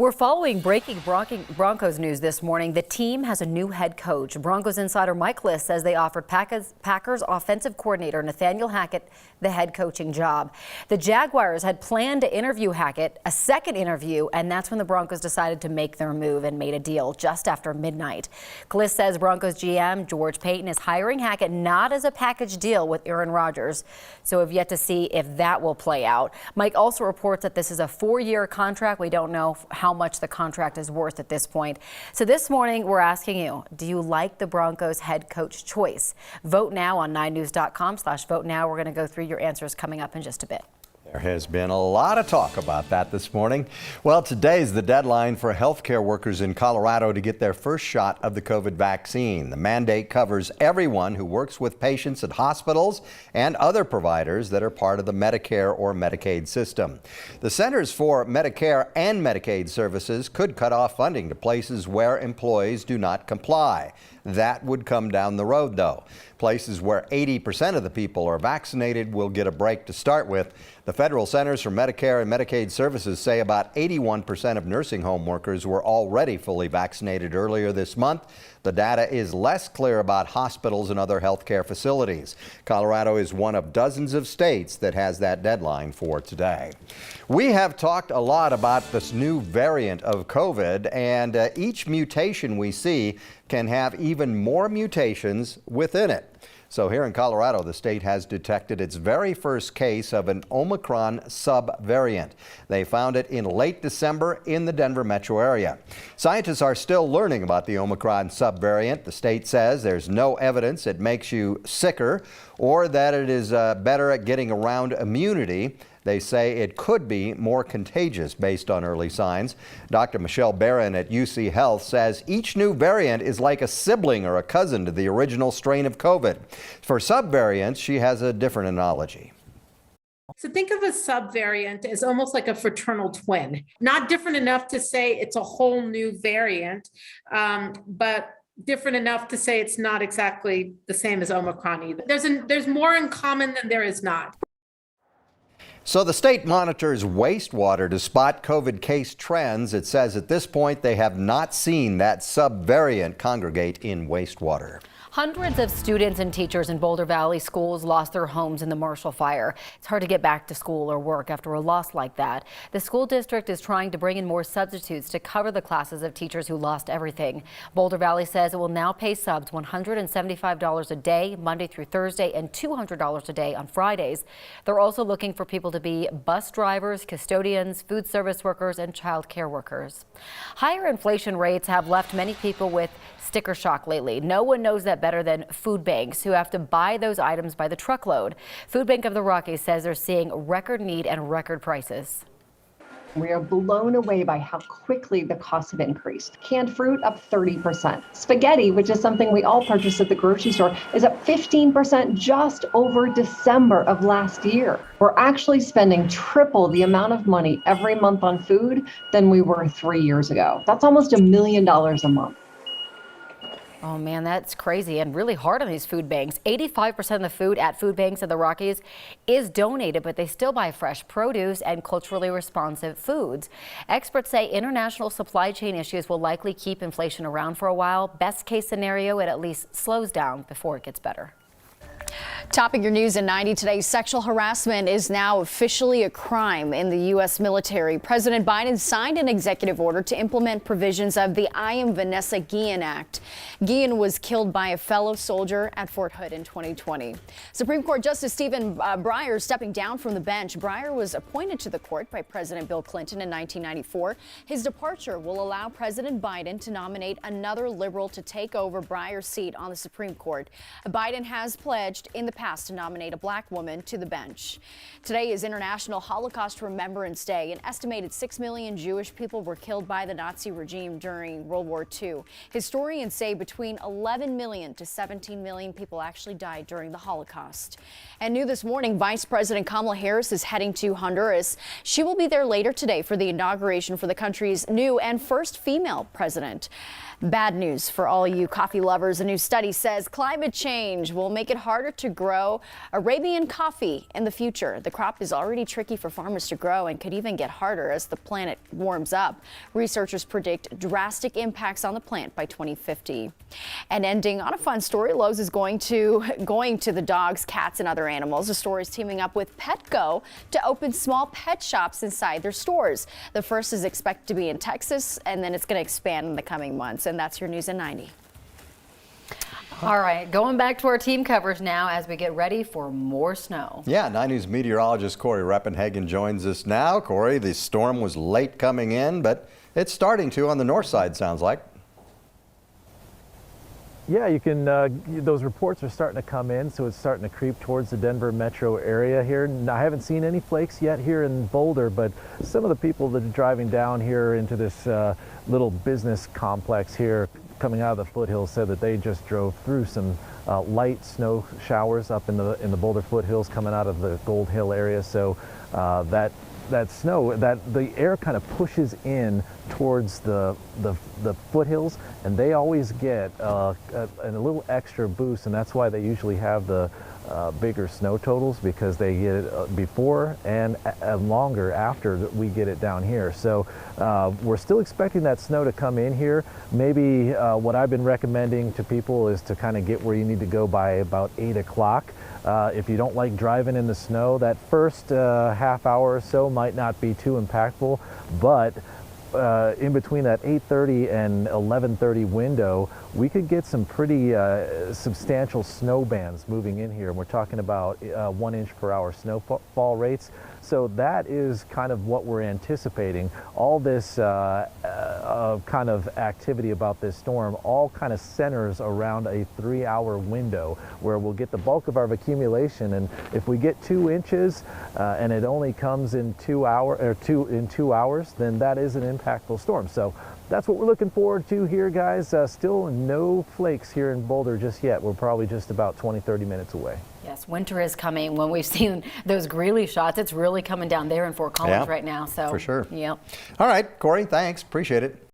We're following breaking Broncos news this morning. The team has a new head coach. Broncos insider Mike Liss says they offered Packers offensive coordinator Nathaniel Hackett the head coaching job. The Jaguars had planned to interview Hackett, a second interview, and that's when the Broncos decided to make their move and made a deal just after midnight. Liss says Broncos GM George Paton is hiring Hackett not as a package deal with Aaron Rodgers, so we've yet to see if that will play out. Mike also reports that this is a 4-year contract. We don't know how much the contract is worth at this point. So this morning, we're asking you, do you like the Broncos head coach choice? Vote now on 9news.com/vote now. We're going to go through your answers coming up in just a bit. There has been a lot of talk about that this morning. Well, today's the deadline for healthcare workers in Colorado to get their first shot of the COVID vaccine. The mandate covers everyone who works with patients at hospitals and other providers that are part of the Medicare or Medicaid system. The Centers for Medicare and Medicaid Services could cut off funding to places where employees do not comply. That would come down the road, though. Places where 80% of the people are vaccinated will get a break to start with. The Federal Centers for Medicare and Medicaid Services say about 81% of nursing home workers were already fully vaccinated earlier this month. The data is less clear about hospitals and other healthcare facilities. Colorado is one of dozens of states that has that deadline for today. We have talked a lot about this new variant of COVID, and each mutation we see can have even more mutations within it. So here in Colorado, the state has detected its very first case of an Omicron subvariant. They found it in late December in the Denver metro area. Scientists are still learning about the Omicron subvariant. The state says there's no evidence it makes you sicker or that it is better at getting around immunity. They say it could be more contagious based on early signs. Dr. Michelle Barron at UC Health says each new variant is like a sibling or a cousin to the original strain of COVID. For subvariants, she has a different analogy. So think of a subvariant as almost like a fraternal twin, not different enough to say it's a whole new variant, but different enough to say it's not exactly the same as Omicron either. There's more in common than there is not. So the state monitors wastewater to spot COVID case trends. It says at this point they have not seen that subvariant congregate in wastewater. Hundreds of students and teachers in Boulder Valley schools lost their homes in the Marshall Fire. It's hard to get back to school or work after a loss like that. The school district is trying to bring in more substitutes to cover the classes of teachers who lost everything. Boulder Valley says it will now pay subs $175 a day, Monday through Thursday, and $200 a day on Fridays. They're also looking for people to be bus drivers, custodians, food service workers, and child care workers. Higher inflation rates have left many people with sticker shock lately. No one knows that better than food banks, who have to buy those items by the truckload. Food Bank of the Rockies says they're seeing record need and record prices. We are blown away by how quickly the costs have increased. Canned fruit up 30%. Spaghetti, which is something we all purchase at the grocery store, is up 15% just over December of last year. We're actually spending triple the amount of money every month on food than we were 3 years ago. That's almost $1 million a month. Oh man, that's crazy and really hard on these food banks. 85% of the food at food banks in the Rockies is donated, but they still buy fresh produce and culturally responsive foods. Experts say international supply chain issues will likely keep inflation around for a while. Best case scenario, it at least slows down before it gets better. Topping your news in 90 today, sexual harassment is now officially a crime in the U.S. military. President Biden signed an executive order to implement provisions of the I Am Vanessa Guillen Act. Guillen was killed by a fellow soldier at Fort Hood in 2020. Supreme Court Justice Stephen Breyer stepping down from the bench. Breyer was appointed to the court by President Bill Clinton in 1994. His departure will allow President Biden to nominate another liberal to take over Breyer's seat on the Supreme Court. Biden has pledged in the past to nominate a black woman to the bench. Today is International Holocaust Remembrance Day. An estimated 6 million Jewish people were killed by the Nazi regime during World War II. Historians say between 11 million to 17 million people actually died during the Holocaust. And new this morning, Vice President Kamala Harris is heading to Honduras. She will be there later today for the inauguration for the country's new and first female president. Bad news for all you coffee lovers. A new study says climate change will make it harder to grow grow Arabian coffee in the future. The crop is already tricky for farmers to grow and could even get harder as the planet warms up. Researchers predict drastic impacts on the plant by 2050. And ending on a fun story, Lowe's is going to the dogs, cats, and other animals. The store is teaming up with Petco to open small pet shops inside their stores. The first is expected to be in Texas, and then it's going to expand in the coming months. And that's your News in 90. All right, going back to our team coverage now as we get ready for more snow. Yeah, 9 News meteorologist Corey Reppenhagen joins us now. Corey, the storm was late coming in, but it's starting to on the north side, sounds like. Yeah, you can. Those reports are starting to come in, so it's starting to creep towards the Denver metro area here. I haven't seen any flakes yet here in Boulder, but some of the people that are driving down here into this little business complex here, coming out of the foothills, said that they just drove through some light snow showers up in the Boulder foothills coming out of the Gold Hill area. So that snow, the air kind of pushes in towards the foothills, and they always get a little extra boost, and that's why they usually have the bigger snow totals, because they get it before and longer after we get it down here. So we're still expecting that snow to come in here. Maybe what I've been recommending to people is to kind of get where you need to go by about 8 o'clock. If you don't like driving in the snow, that first half hour or so might not be too impactful, but in between that 8:30 and 11:30 window, we could get some pretty substantial snow bands moving in here. And we're talking about 1 inch per hour snowfall rates. So that is kind of what we're anticipating. All this kind of activity about this storm all kind of centers around a 3-hour window where we'll get the bulk of our accumulation. And if we get 2 inches and it only comes in 2 hours, then that is an impactful storm. So that's what we're looking forward to here, guys. Still no flakes here in Boulder just yet. We're probably just about 20-30 minutes away. Yes, winter is coming. When we've seen those Greeley shots, it's really coming down there in Fort Collins right now. So For sure. Yeah. All right, Corey, thanks. Appreciate it.